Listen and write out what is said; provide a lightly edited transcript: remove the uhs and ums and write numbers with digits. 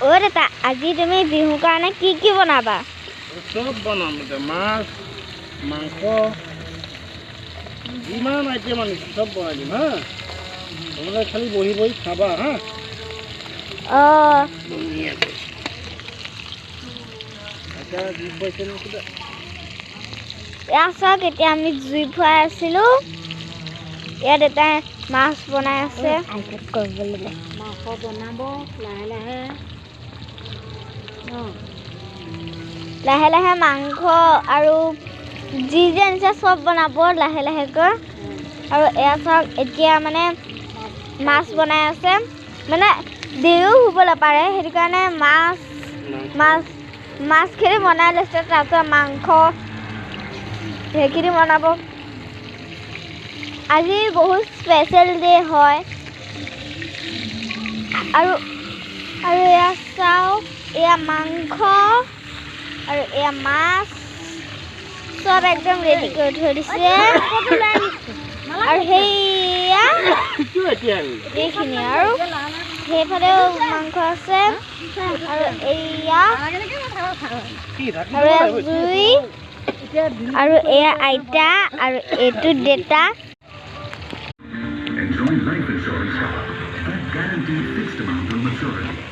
অ' দেতা আজি তুমি বিহুৰ কাৰণে কি বনাবা? চব বনাম এতিয়া মাছ মাংস যিমান আইটেম আনিছোঁ চব বনাই দিম হা তোমালোকে খালি বহি বহি খাবা হা অঁ ধুনীয়াকৈ আচ্ছা জুই পাইছে নে কিবা এয়া চাওক এতিয়া আমি জুই ফুৱাই আছিলোঁ এয়া দেতাই মাছ বনাই আছে মাংস বনাব লাহে লাহে লাহে লাহে মাংস আৰু যি আনিছে চব বনাব লাহে লাহেকৈ আৰু এয়া চাওক এতিয়া মানে মাছ বনাই আছে মানে দেৰিও হ'বলৈ পাৰে সেইটো কাৰণে মাছখিনি বনাই লৈছে তাৰপিছত মাংস সেইখিনি বনাব আজি বহুত স্পেচিয়েল ডে হয় আৰু এয়া চাওক এয়া মাংস আৰু এয়া মাছ চব একদম ৰেডি কৰি থৈ দিছে আৰু সেইয়া এইখিনি আৰু সেইফালেও মাংস আছে আৰু এয়া আৰু জুই আৰু এয়া আইতা আৰু এইটো দেতা Enjoy life insurance cover that guaranteed fixed amount on maturity.